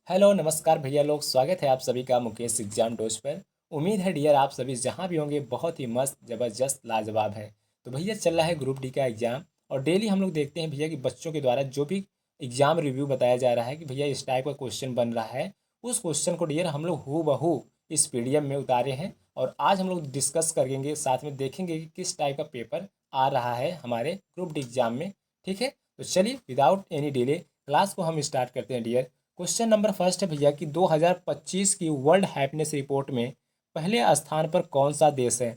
Hello नमस्कार भैया लोग, स्वागत है आप सभी का मुकेश एग्जाम डोज पर। उम्मीद है डियर आप सभी जहां भी होंगे बहुत ही मस्त ज़बरदस्त लाजवाब है। तो भैया चल रहा है ग्रुप डी का एग्ज़ाम और डेली हम लोग देखते हैं भैया कि बच्चों के द्वारा जो भी एग्ज़ाम रिव्यू बताया जा रहा है कि भैया इस टाइप का क्वेश्चन बन रहा है, उस क्वेश्चन को डियर हम लोग हू बहू इस पीडीएफ में उतारे हैं। और आज हम लोग डिस्कस करेंगे, साथ में देखेंगे कि किस टाइप का पेपर आ रहा है हमारे ग्रुप डी एग्ज़ाम में। ठीक है, तो चलिए विदाउट एनी डिले क्लास को हम स्टार्ट करते हैं डियर। क्वेश्चन नंबर फर्स्ट है भैया कि 2025 की वर्ल्ड हैप्पीनेस रिपोर्ट में पहले स्थान पर कौन सा देश है।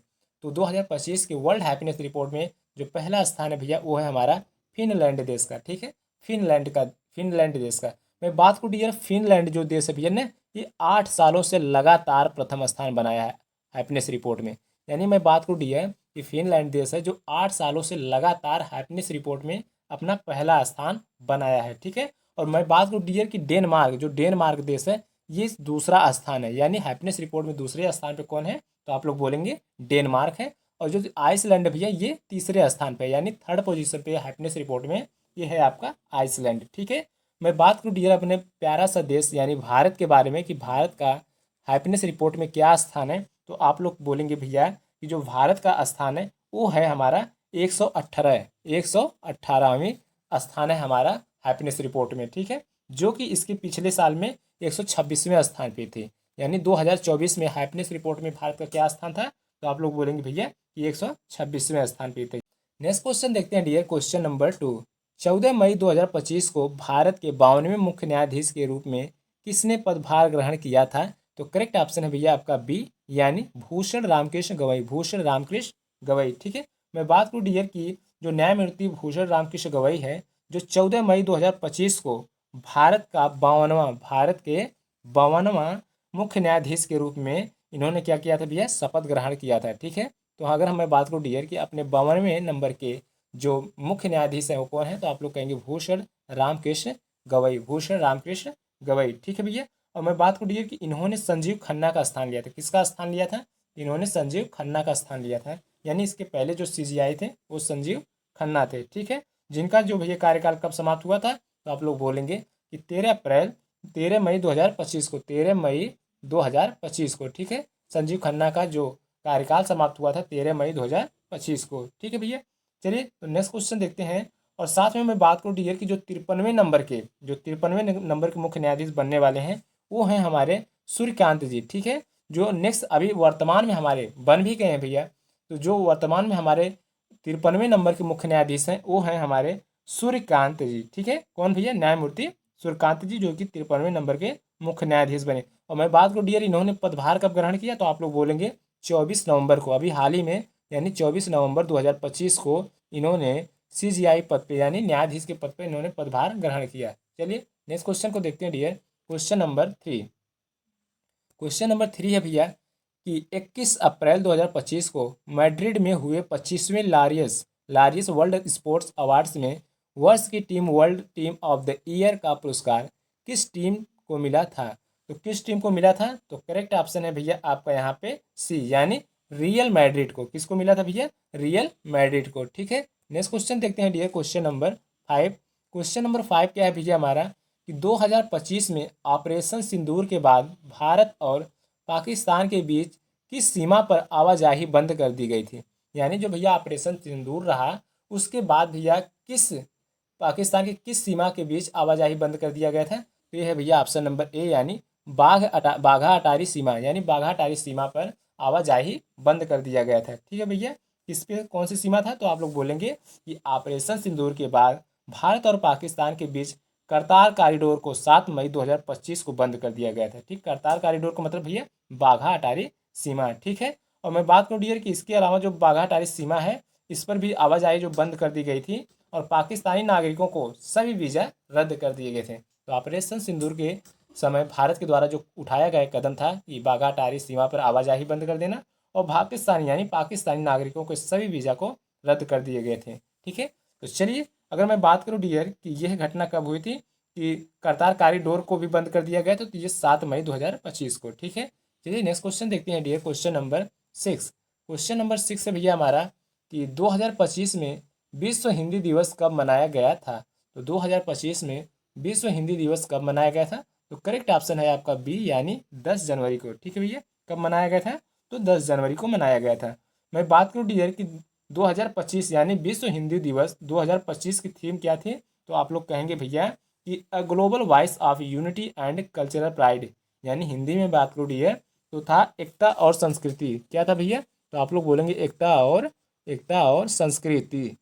तो 2025 की वर्ल्ड हैप्पीनेस रिपोर्ट में जो पहला स्थान है भैया वो है हमारा फिनलैंड देश का। ठीक है, फिनलैंड देश का मैं बात करूँ डियर, फिनलैंड जो देश है भैया ने ये 8 सालों से लगातार प्रथम स्थान बनाया है हैप्पीनेस रिपोर्ट में। यानी मैं बात करूँ डियर कि फिनलैंड देश है जो 8 सालों से लगातार हैप्पीनेस रिपोर्ट में अपना पहला स्थान बनाया है। ठीक है, और मैं बात करूँ डियर की डेनमार्क, जो डेनमार्क देश है ये दूसरा स्थान है, यानी हैप्पीनेस रिपोर्ट में दूसरे स्थान पे कौन है, तो आप लोग बोलेंगे डेनमार्क है। और जो आइसलैंड भैया ये तीसरे स्थान पे, यानी थर्ड पोजीशन पे हैप्पीनेस रिपोर्ट में ये है आपका आइसलैंड। ठीक है, मैं बात करूँ डियर अपने प्यारा सा देश यानी भारत के बारे में कि भारत का हैप्पीनेस रिपोर्ट में क्या स्थान है, तो आप लोग बोलेंगे भैया कि जो भारत का स्थान है वो है हमारा 118, 118वीं स्थान है हमारा हैप्पीनेस रिपोर्ट में। ठीक है, जो कि इसके पिछले साल में 126वें स्थान पे थे। यानी 2024 में हैप्पीनेस रिपोर्ट में भारत का क्या स्थान था, तो आप लोग बोलेंगे भैया कि 126वें स्थान पे थे। नेक्स्ट क्वेश्चन देखते हैं डियर, क्वेश्चन नंबर 2। 14 मई 2025 को भारत के 52वें मुख्य न्यायाधीश के रूप में किसने पदभार ग्रहण किया था। तो करेक्ट ऑप्शन है भैया आपका बी, यानी भूषण रामकृष्ण गवई, भूषण रामकृष्ण गवई। ठीक है, मैं बात करूँ डियर की जो न्यायमूर्ति भूषण रामकृष्ण गवई है, जो 14 मई 2025 को भारत के 52वां मुख्य न्यायाधीश के रूप में इन्होंने क्या किया था भैया, शपथ ग्रहण किया था। ठीक है, तो अगर हम मैं बात करूँ डियर कि अपने 52वें नंबर के जो मुख्य न्यायाधीश हैं वो कौन है, तो आप लोग कहेंगे भूषण रामकृष्ण गवई, भूषण रामकृष्ण गवई। ठीक है भैया, और मैं बात करूँ डियर कि इन्होंने संजीव खन्ना का स्थान लिया था। किसका स्थान लिया था, इन्होंने संजीव खन्ना का स्थान लिया था। यानी इसके पहले जो सीजीआई थे वो संजीव खन्ना थे। ठीक है, जिनका जो भैया कार्यकाल कब समाप्त हुआ था, तो आप लोग बोलेंगे कि 13 मई 2025 को, 13 मई 2025 को। ठीक है, संजीव खन्ना का जो कार्यकाल समाप्त हुआ था 13 मई 2025 को। ठीक है भैया, चलिए तो नेक्स्ट क्वेश्चन देखते हैं। और साथ में मैं बात करूँ डियर की जो 53वें नंबर के मुख्य न्यायाधीश बनने वाले हैं वो हैं हमारे सूर्यकांत जी। ठीक है, जो नेक्स्ट अभी वर्तमान में हमारे बन भी गए हैं भैया। तो जो वर्तमान में हमारे 53वें नंबर के मुख्य न्यायाधीश हैं वो हैं हमारे सूर्यकांत जी। ठीक है, कौन भैया, न्यायमूर्ति सूर्यकांत जी, जो कि 53वें नंबर के मुख्य न्यायाधीश बने। और मैं बात करूँ डियर इन्होंने पदभार कब ग्रहण किया, तो आप लोग बोलेंगे 24 नवंबर को, अभी हाल ही में, यानी 24 नवंबर 2025 को इन्होंने सीजीआई पद पे यानी न्यायाधीश के पद पे इन्होंने पदभार ग्रहण किया। चलिए नेक्स्ट क्वेश्चन को देखते हैं डियर, क्वेश्चन नंबर 3 है भैया कि 21 अप्रैल 2025 को मैड्रिड में हुए 25वें लारियस वर्ल्ड स्पोर्ट्स अवार्ड्स में वर्ष की team world team of the year का पुरस्कार किस टीम को मिला था। तो किस टीम को मिला था, तो करेक्ट ऑप्शन है भैया आपका यहाँ पे सी, यानी रियल मैड्रिड को। किसको मिला था भैया, रियल मैड्रिड को। ठीक है, नेक्स्ट क्वेश्चन देखते हैं dear, question number 5। Question number 5 क्या है भैया हमारा कि 2025 में ऑपरेशन सिंदूर के बाद भारत और पाकिस्तान के बीच किस सीमा पर आवाजाही बंद कर दी गई थी। यानी जो भैया ऑपरेशन सिंदूर रहा उसके बाद भैया किस पाकिस्तान की किस सीमा के बीच आवाजाही बंद कर दिया गया था, तो ये है भैया ऑप्शन नंबर ए, यानी बाघा अटारी सीमा, यानी बाघा अटारी सीमा पर आवाजाही बंद कर दिया गया था। ठीक है भैया, किस पे कौन सी सीमा था, तो आप लोग बोलेंगे कि ऑपरेशन सिंदूर के बाद भारत और पाकिस्तान के बीच करतार कॉरिडोर को 7 मई 2025 को बंद कर दिया गया था। ठीक, करतार कॉरिडोर का मतलब भैया बाघा अटारी सीमा। ठीक है, और मैं बात करूँ डियर कि इसके अलावा जो बाघा अटारी सीमा है इस पर भी आवाजाही जो बंद कर दी गई थी और पाकिस्तानी नागरिकों को सभी वीज़ा रद्द कर दिए गए थे। तो ऑपरेशन सिंदूर के समय भारत के द्वारा जो उठाया गया कदम था कि बाघा अटारी सीमा पर आवाजाही बंद कर देना और पाकिस्तानी नागरिकों के सभी वीज़ा को रद्द कर दिए गए थे। ठीक है, तो चलिए अगर मैं बात करूँ डियर कि यह घटना कब हुई थी कि करतार कॉरिडोर को भी बंद कर दिया गया था, तो ये 7 मई 2025 को। ठीक है, चलिए नेक्स्ट क्वेश्चन देखते हैं डियर, क्वेश्चन नंबर 6 है भैया हमारा कि 2025 में विश्व हिंदी दिवस कब मनाया गया था। तो 2025 में विश्व हिंदी दिवस कब मनाया गया था, तो करेक्ट ऑप्शन है आपका बी यानी 10 जनवरी को। ठीक है भैया, कब मनाया गया था? तो 10 जनवरी को मनाया गया था। मैं बात करूँ डियर कि 2025 यानी विश्व हिंदी दिवस 2025 की थीम क्या थी? तो आप लोग कहेंगे भैया कि a global voice of unity and cultural pride, यानी हिंदी में बात करूँ डियर तो था एकता और संस्कृति। क्या था भैया? तो आप लोग बोलेंगे एकता और संस्कृति,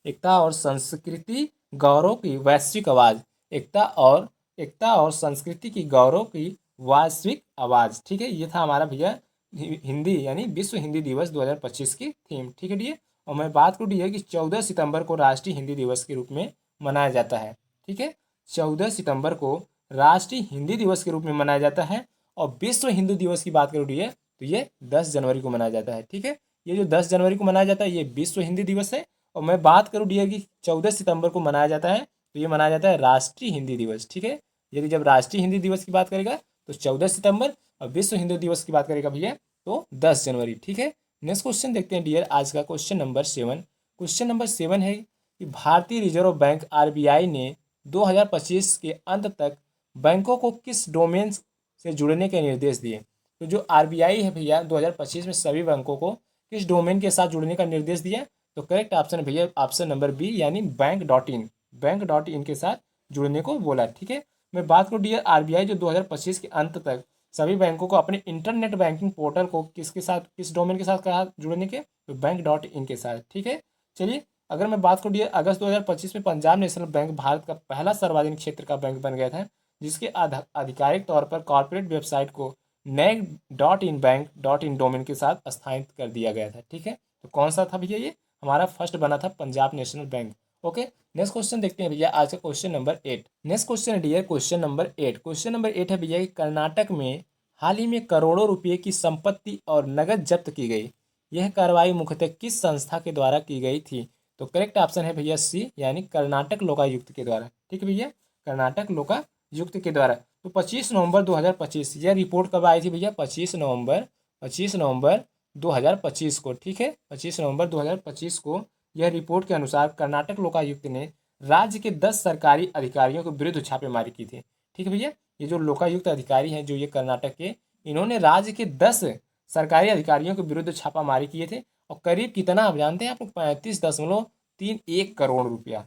एकता और संस्कृति गौरव की वैश्विक आवाज़, एकता और संस्कृति की गौरव की वैश्विक आवाज़। ठीक है, ये था हमारा भैया हिंदी यानी विश्व हिंदी दिवस 2025 की थीम। ठीक है डियर, और मैं बात करूँ डियर कि 14 सितंबर को राष्ट्रीय हिंदी दिवस के रूप में मनाया जाता है। ठीक है, 14 सितंबर को राष्ट्रीय हिंदी दिवस के रूप में मनाया जाता है। और विश्व हिंदू दिवस की बात करूँ डियर तो ये 10 जनवरी को मनाया जाता है। ठीक है, ये जो 10 जनवरी को मनाया जाता है ये विश्व हिंदी दिवस है। और मैं बात करूँ डियर कि 14 सितंबर को मनाया जाता है तो ये मनाया जाता है राष्ट्रीय हिंदी दिवस। ठीक है, यदि जब राष्ट्रीय हिंदी दिवस की बात करेगा तो 14 सितंबर, और विश्व हिंदी दिवस की बात करेगा भैया तो 10 जनवरी। ठीक है, नेक्स्ट क्वेश्चन देखते हैं डियर आज का क्वेश्चन नंबर 7। क्वेश्चन नंबर 7 है कि भारतीय रिजर्व बैंक आरबीआई ने 2025 के अंत तक बैंकों को किस डोमेन से जुड़ने के निर्देश दिए? तो जो आरबीआई है भैया 2025 में सभी बैंकों को किस डोमेन के साथ जुड़ने का निर्देश दिया? तो करेक्ट ऑप्शन भैया ऑप्शन नंबर बी यानी बैंक.इन के साथ जुड़ने को बोला। ठीक है, मैं बात करूँ डियर आरबीआई जो 2025 के अंत तक सभी बैंकों को अपने इंटरनेट बैंकिंग पोर्टल को किसके साथ, किस डोमेन के साथ कहा जुड़ने के? तो बैंक.इन के साथ। ठीक है, चलिए अगर मैं बात करूँ डियर अगस्त 2025 में पंजाब नेशनल बैंक भारत का पहला सार्वजनिक क्षेत्र का बैंक बन गया था, जिसके आधिकारिक तौर पर कॉर्पोरेट वेबसाइट को नए बैंक.इन डोमेन के साथ स्थापित कर दिया गया था। ठीक है, तो कौन सा था भैया? ये हमारा फर्स्ट बना था Punjab National Bank. Okay, next question देखते हैं भैया आज का क्वेश्चन नंबर 8। नेक्स्ट क्वेश्चन है dear question number 8। Question number 8 है भैया कि कर्नाटक में हाल ही में करोड़ों रुपए की संपत्ति और नगद जब्त की गई। यह कार्रवाई मुख्यतः किस संस्था के द्वारा की गई थी? तो करेक्ट ऑप्शन है भैया सी यानी कर्नाटक लोकायुक्त के द्वारा। ठीक है भैया, कर्नाटक लोकायुक्त के द्वारा। तो 25 नवंबर 2025 यह रिपोर्ट कब आई थी भैया? 25 नवंबर 2025 को। ठीक है, 25 नवंबर 2025 को यह रिपोर्ट के अनुसार कर्नाटक लोकायुक्त ने राज्य के 10 सरकारी अधिकारियों के विरुद्ध छापेमारी की थी। ठीक है भैया, ये जो लोकायुक्त अधिकारी हैं जो ये कर्नाटक के, इन्होंने राज्य के 10 सरकारी अधिकारियों के विरुद्ध छापामारी किए थे। और करीब कितना आप जानते हैं? आप लोग 35.31 करोड़ रुपया।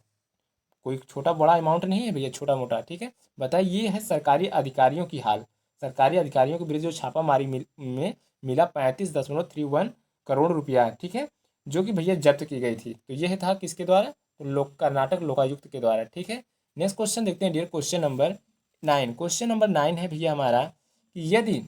कोई छोटा बड़ा अमाउंट नहीं है भैया, छोटा मोटा। ठीक है, बताइए ये है सरकारी अधिकारियों की हाल। सरकारी अधिकारियों के विरुद्ध जो छापामारी में मिला 35.31 करोड़ रुपया। ठीक है, जो कि भैया जब्त की गई थी। तो यह था किसके द्वारा? तो कर्नाटक लोकायुक्त के द्वारा। ठीक है, नेक्स्ट क्वेश्चन देखते हैं dear question number 9। Question number 9 है भैया हमारा कि यदि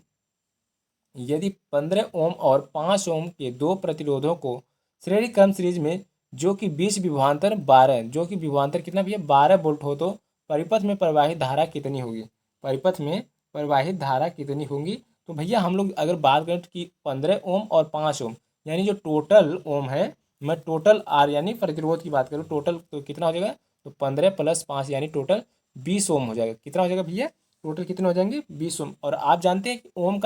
यदि 15 ओम और 5 ओम के दो प्रतिरोधों को श्रेणी क्रम सीरीज में जो कि 20 विभवांतर 12, जो कि विभवांतर कितना भैया 12 वोल्ट हो तो परिपथ में प्रवाहित धारा कितनी होगी? परिपथ में प्रवाहित धारा कितनी होगी? तो भैया हम लोग अगर बात करें कि 15 ओम और 5 ओम यानी जो टोटल ओम है, मैं टोटल आर यानी प्रतिरोध की बात करूँ टोटल तो कितना हो जाएगा? तो 15 + 5 यानी टोटल 20 ओम हो जाएगा। कितना हो जाएगा भैया? टोटल कितने हो जाएंगे? 20 ओम। और आप जानते हैं कि ओम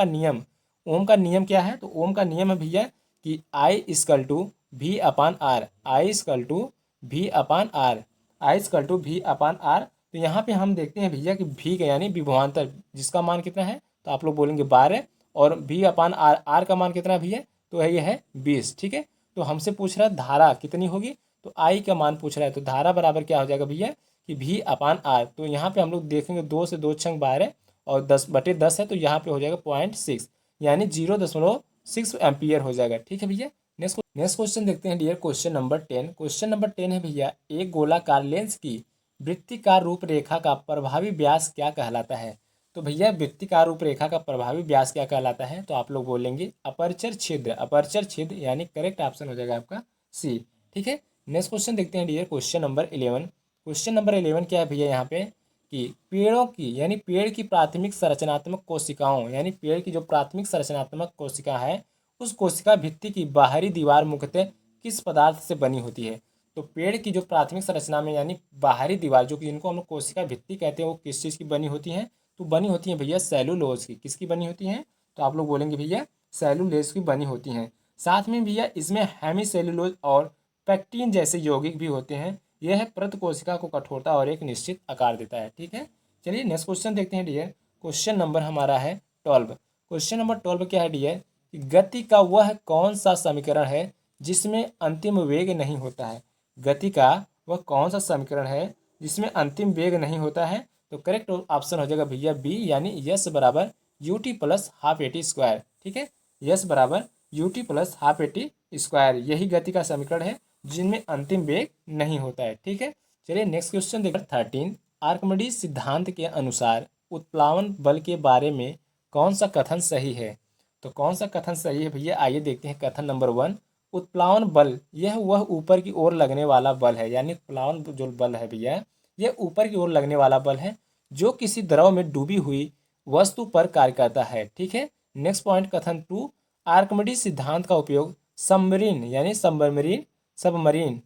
का नियम क्या है? तो ओम का नियम है भैया कि I equal to V upon R, I equal to V upon R, I equal to V upon R. तो यहाँ पे हम देखते हैं भैया कि वी का यानी विभवांतर जिसका मान कितना है? तो आप लोग बोलेंगे 12, और वी अपान आर, आर का मान कितना है भैया? तो ये है 20। ठीक है, तो हमसे पूछ रहा है धारा कितनी होगी, तो आई का मान पूछ रहा है। तो धारा बराबर क्या हो जाएगा भैया कि वी अपान आर। तो यहाँ पे हम लोग देखेंगे 2 से 2 छंग 12 और 10/10 है, तो यहाँ पे हो जाएगा 0.6 यानी 0.6 एम्पियर हो जाएगा। ठीक है भैया, नेक्स्ट क्वेश्चन देखते हैं dear question number 10। Question number 10 है भैया एक गोलाकार लेंस की वृत्तिकार रूपरेखा का प्रभावी व्यास क्या कहलाता है? तो भैया वृत्तिकार रूपरेखा का प्रभावी व्यास क्या कहलाता है? तो आप लोग बोलेंगे अपर्चर छिद्र, अपर्चर छिद्र यानी करेक्ट ऑप्शन हो जाएगा आपका सी। ठीक है, नेक्स्ट क्वेश्चन देखते हैं dear question number 11। Question number 11 क्या है भैया यहाँ पे कि पेड़ों की यानी पेड़ की प्राथमिक संरचनात्मक कोशिकाओं यानी पेड़ की जो प्राथमिक संरचनात्मक कोशिका है उस कोशिका भित्ति की बाहरी दीवार मुख्यतः किस पदार्थ से बनी होती है? तो पेड़ की जो प्राथमिक संरचना में यानी बाहरी दीवार जो कि जिनको हम लोग कोशिका भित्ति कहते हैं वो किस चीज़ की बनी होती है? तो बनी होती है भैया सेलुलोज की। किसकी बनी होती हैं? तो आप लोग बोलेंगे भैया सेलुलोज की बनी होती हैं। साथ में भैया इसमें हेमी सेलुलोज और पैक्टिन जैसे यौगिक भी होते हैं। यह प्रत कोशिका को कठोरता और एक निश्चित आकार देता है। ठीक है, चलिए नेक्स्ट क्वेश्चन देखते हैं डियर। क्वेश्चन नंबर हमारा है 12। क्वेश्चन नंबर 12 क्या है डियर कि गति का वह कौन सा समीकरण है जिसमें अंतिम वेग नहीं होता है। गति का वह कौन सा समीकरण है जिसमें अंतिम वेग नहीं होता है। तो करेक्ट ऑप्शन हो जाएगा भैया बी, यानी यस बराबर U T plus half A T square. ठीक है, यस बराबर U T plus half A T square, यही गति का समीकरण है जिनमें अंतिम वेग नहीं होता है। ठीक है, चलिए नेक्स्ट क्वेश्चन देखिए 13। आर्किमिडीज सिद्धांत के अनुसार उत्प्लावन बल के बारे में कौन सा कथन सही है। तो कौन सा कथन सही है भैया, आइए देखते हैं। कथन नंबर 1, उत्प्लावन बल यह वह ऊपर की ओर लगने वाला बल है, यानी उत्प्लावन जो बल है भैया यह ऊपर की ओर लगने वाला बल है जो किसी द्रव में डूबी हुई वस्तु पर कार्य करता है। ठीक है, नेक्स्ट पॉइंट कथन 2, आर्किमिडीज सिद्धांत का उपयोग सबमरीन यानी सबमरीन।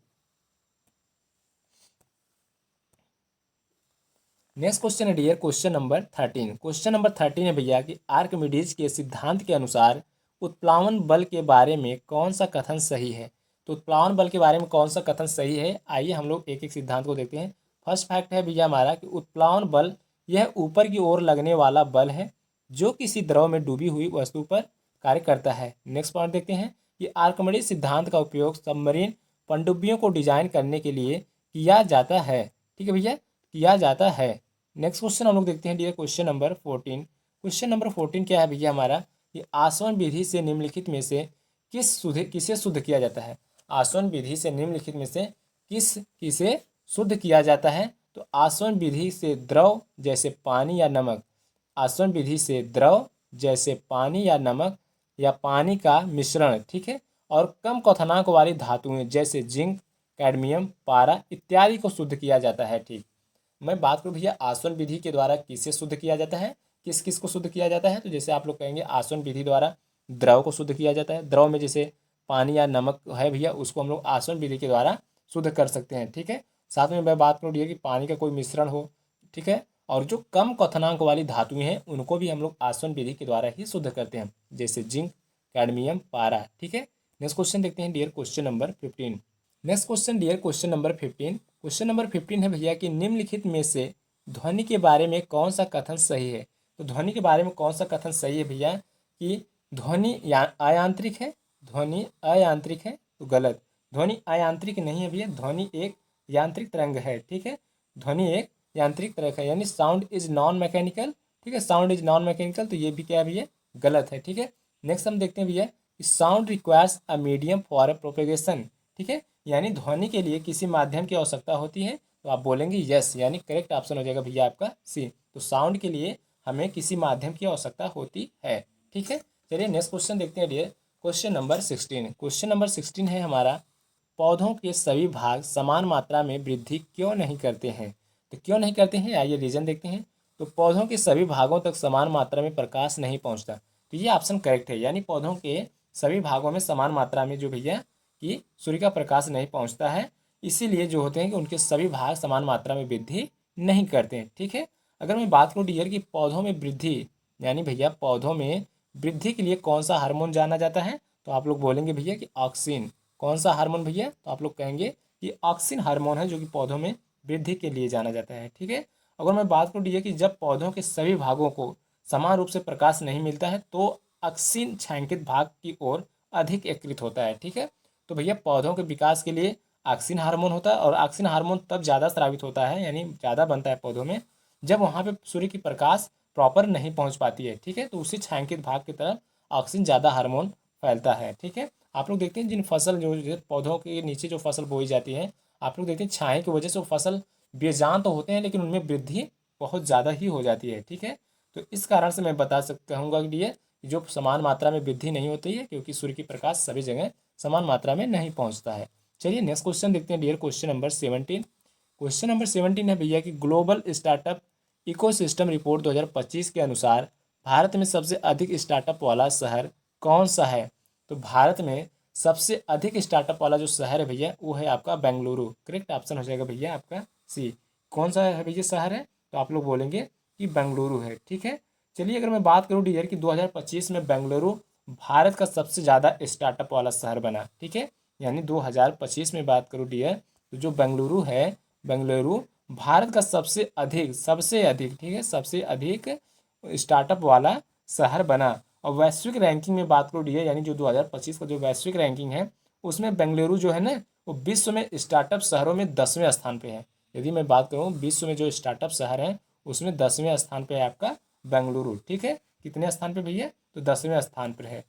नेक्स्ट क्वेश्चन है dear question number 13। Question number 13 है भैया कि आर्किमिडीज के सिद्धांत के अनुसार उत्प्लावन बल के बारे में कौन सा कथन सही है। तो उत्प्लावन बल के बारे में कौन सा कथन सही है, आइए हम लोग एक एक सिद्धांत को देखते हैं। फर्स्ट फैक्ट है भैया हमारा कि उत्प्लावन बल यह ऊपर की ओर लगने वाला बल है जो किसी द्रव में डूबी हुई वस्तु पर कार्य करता है। नेक्स्ट पॉइंट देखते हैं कि आर्किमिडीज सिद्धांत का उपयोग सबमरीन पनडुब्बियों को डिजाइन करने के लिए किया जाता है। ठीक है भैया, किया जाता है। नेक्स्ट क्वेश्चन हम लोग देखते हैं dear question number 14। Question number 14 क्या है भैया हमारा कि आसवन विधि से निम्नलिखित में से किसे शुद्ध किया जाता है। आसवन विधि से निम्नलिखित में से किसे शुद्ध किया जाता है। तो आसवन विधि से द्रव जैसे पानी या नमक, आसवन विधि से द्रव जैसे पानी या नमक या पानी का मिश्रण, ठीक है, और कम क्वथनांक वाली धातुएं जैसे जिंक, कैडमियम, पारा इत्यादि को शुद्ध किया जाता है। ठीक, मैं बात करूँ भैया आसवन विधि के द्वारा किसे शुद्ध किया जाता है, किस किस को शुद्ध किया जाता है। तो जैसे आप लोग कहेंगे आसवन विधि द्वारा द्रव को शुद्ध किया जाता है। द्रव में जैसे पानी या नमक है भैया उसको हम लोग आसवन विधि के द्वारा शुद्ध कर सकते हैं। ठीक है, साथ में मैं बात करूँ कि पानी का कोई मिश्रण हो, ठीक है, और जो कम क्वथनांक वाली धातुएं हैं उनको भी हम लोग आसवन विधि के द्वारा ही शुद्ध करते हैं, जैसे जिंक, कैडमियम, पारा। ठीक है, नेक्स्ट क्वेश्चन देखते हैं dear question number 15। Next question dear question number 15। Question number 15 है भैया कि निम्नलिखित में से ध्वनि के बारे में कौन सा कथन सही है। तो ध्वनि के बारे में कौन सा कथन सही है भैया कि ध्वनि अयांत्रिक है। ध्वनि अयांत्रिक है तो गलत, ध्वनि अयांत्रिक नहीं है भैया, ध्वनि एक यांत्रिक तरंग है। ठीक है, ध्वनि एक यांत्रिक तरंग है, यानी साउंड इज नॉन मैकेनिकल। ठीक है, साउंड इज नॉन मैकेनिकल, तो ये भी क्या है भैया गलत है। ठीक है, नेक्स्ट हम देखते हैं भैया sound requires a medium for a propagation. ठीक है, यानी ध्वनि के लिए किसी माध्यम की आवश्यकता होती है, तो आप बोलेंगे यस, यानी करेक्ट ऑप्शन हो जाएगा भैया आपका सी। तो साउंड के लिए हमें किसी माध्यम की आवश्यकता होती है। ठीक है, चलिए नेक्स्ट क्वेश्चन देखते हैं dear question number 16। Question number 16 है हमारा पौधों के सभी भाग समान मात्रा में वृद्धि क्यों नहीं करते हैं। तो क्यों नहीं करते हैं, आइए रीजन देखते हैं। तो पौधों के सभी भागों तक समान मात्रा में प्रकाश नहीं पहुंचता, तो ये ऑप्शन करेक्ट है, यानी पौधों के सभी भागों में समान मात्रा में जो भैया कि सूर्य का प्रकाश नहीं पहुंचता है, इसीलिए जो होते हैं कि उनके सभी भाग समान मात्रा में वृद्धि नहीं करते हैं। ठीक है, अगर मैं बात करूँ डियर कि पौधों में वृद्धि यानी भैया पौधों में वृद्धि के लिए कौन सा हार्मोन जाना जाता है, तो आप लोग बोलेंगे भैया कि ऑक्सिन। कौन सा हार्मोन भैया, तो आप लोग कहेंगे कि ऑक्सिन हार्मोन है जो कि पौधों में वृद्धि के लिए जाना जाता है। ठीक है, अगर मैं बात करूँ डियर कि जब पौधों के सभी भागों को समान रूप से प्रकाश नहीं मिलता है तो ऑक्सिन छायांकित भाग की ओर अधिक एकत्रित होता है। ठीक है, तो भैया पौधों के विकास के लिए ऑक्सिन हार्मोन होता है, और ऑक्सिन हार्मोन तब ज़्यादा स्रावित होता है यानी ज़्यादा बनता है पौधों में जब वहाँ पे सूर्य की प्रकाश प्रॉपर नहीं पहुँच पाती है। ठीक है, तो उसी छायांकित भाग की तरफ ऑक्सिन ज़्यादा हार्मोन फैलता है। ठीक है, आप लोग देखते हैं जिन फसल जो पौधों के नीचे जो फसल बोई जाती है, आप लोग देखते हैं छाया की वजह से वो फसल बेजान तो होते हैं लेकिन उनमें वृद्धि बहुत ज़्यादा ही हो जाती है। ठीक है, तो इस कारण से मैं बता सकता हूँ कि ये जो समान मात्रा में वृद्धि नहीं होती है क्योंकि सूर्य की प्रकाश सभी जगह समान मात्रा में नहीं पहुंचता है। चलिए नेक्स्ट क्वेश्चन देखते हैं dear question number 17। Question number 17 है भैया कि ग्लोबल स्टार्टअप इकोसिस्टम रिपोर्ट 2025 के अनुसार भारत में सबसे अधिक स्टार्टअप वाला शहर कौन सा है। तो भारत में सबसे अधिक स्टार्टअप वाला जो शहर है भैया वो है आपका बेंगलुरु। करेक्ट ऑप्शन हो जाएगा भैया आपका सी। कौन सा है भैया शहर है, तो आप लोग बोलेंगे कि बेंगलुरु है। ठीक है, चलिए अगर मैं बात करूँ डियर कि 2025 में बेंगलुरु भारत का सबसे ज़्यादा स्टार्टअप वाला शहर बना। ठीक है, यानी 2025 में बात करूँ डियर तो जो बेंगलुरु है, बेंगलुरु भारत का सबसे अधिक ठीक है, सबसे अधिक स्टार्टअप वाला शहर बना। और वैश्विक रैंकिंग में बात करूँ डियर, यानी जो 2025 का जो वैश्विक रैंकिंग है उसमें बेंगलुरु जो है ना वो विश्व में स्टार्टअप शहरों में 10वें स्थान पे है। यदि मैं बात करूँ विश्व में जो स्टार्टअप शहर है उसमें 10वें स्थान पे है आपका बेंगलुरु। ठीक है, कितने स्थान पे भैया, तो 10वें स्थान पर है।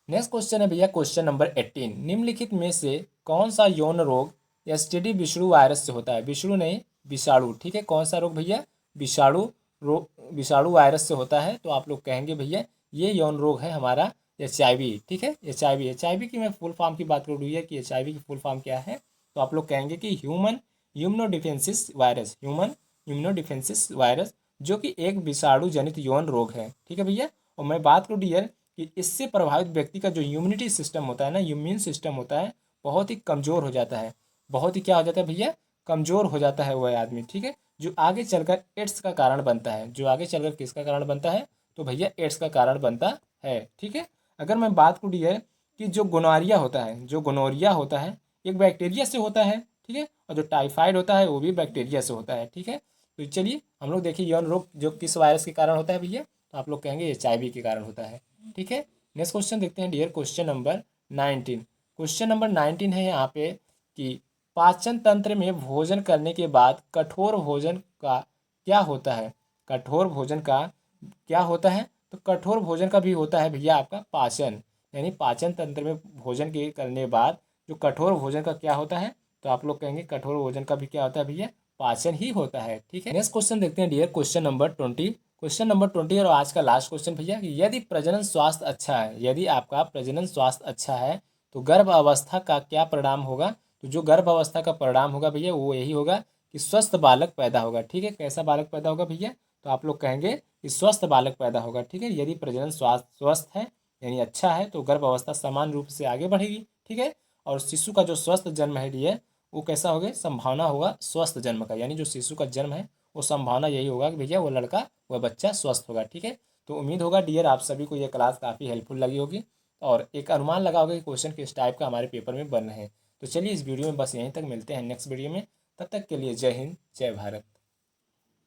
नेक्स्ट क्वेश्चन है भैया क्वेश्चन नंबर 18, निम्नलिखित में से कौन सा यौन रोग एसटीडी विषाणु वायरस से होता है? विषाणु नहीं, विषाणु। ठीक है, कौन सा रोग भैया, विषाणु रोग, विषाणु वायरस से होता है। तो आप लोग कहेंगे भैया ये यौन रोग है हमारा HIV। ठीक है, HIV की मैं फुल फॉर्म की बात करूँ भैया कि HIV की फुल फॉर्म क्या है, तो आप लोग कहेंगे कि ह्यूमन इम्यूनोडिफेंसिस वायरस, ह्यूमन इम्यूनोडिफेंसिस वायरस, जो कि एक विषाणु जनित यौन रोग है। ठीक है भैया, और मैं बात करूँ डियर कि इससे प्रभावित व्यक्ति का जो इम्यूनिटी सिस्टम होता है ना, इम्यून सिस्टम होता है, बहुत ही कमज़ोर हो जाता है। बहुत ही क्या हो जाता है भैया, कमज़ोर हो जाता है वह आदमी। ठीक है, जो आगे चलकर एड्स का कारण बनता है, जो आगे चलकर किसका कारण बनता है, तो भैया एड्स का कारण बनता है। ठीक है, अगर मैं बात करूँ डियर कि जो गोनोरिया होता है, जो गोनोरिया होता है एक बैक्टीरिया से होता है। ठीक है, और जो टाइफाइड होता है वो भी बैक्टीरिया से होता है। ठीक है, तो चलिए हम लोग देखिए यौन रोग जो किस वायरस के कारण होता है भैया, तो आप लोग कहेंगे HIV के कारण होता है। ठीक है, नेक्स्ट क्वेश्चन देखते हैं dear, question number 19। Question number 19 है यहाँ पे कि पाचन तंत्र में भोजन करने के बाद कठोर भोजन का क्या होता है? कठोर भोजन का क्या होता है? तो कठोर भोजन का भी होता है भैया आपका पाचन, यानी पाचन तंत्र में भोजन के करने के बाद जो कठोर भोजन का क्या होता है, तो आप लोग कहेंगे कठोर भोजन का भी क्या होता है भैया, पाचन ही होता है। ठीक है, नेक्स्ट क्वेश्चन देखते हैं dear, question number 20। Question number 20 और आज का लास्ट क्वेश्चन भैया कि यदि प्रजनन स्वास्थ्य अच्छा है, यदि आपका प्रजनन स्वास्थ्य अच्छा है तो गर्भ अवस्था का क्या परिणाम होगा? तो जो गर्भ अवस्था का परिणाम होगा भैया वो यही होगा कि स्वस्थ बालक पैदा होगा। ठीक है, कैसा बालक पैदा होगा भैया, तो आप लोग कहेंगे कि स्वस्थ बालक पैदा होगा। ठीक है, यदि प्रजनन स्वास्थ्य स्वस्थ है यानी अच्छा है तो गर्भ अवस्था समान रूप से आगे बढ़ेगी। ठीक है, और शिशु का जो स्वस्थ जन्म है डियर वो कैसा होगा, संभावना होगा स्वस्थ जन्म का, यानी जो शिशु का जन्म है वो संभावना यही होगा कि भैया वो लड़का वह बच्चा स्वस्थ होगा। ठीक है, तो उम्मीद होगा डियर आप सभी को ये क्लास काफ़ी हेल्पफुल लगी होगी और एक अनुमान लगाओगे कि क्वेश्चन किस टाइप का हमारे पेपर में बन रहे हैं। तो चलिए इस वीडियो में बस यहीं तक, मिलते हैं नेक्स्ट वीडियो में, तब तक के लिए जय हिंद जय भारत।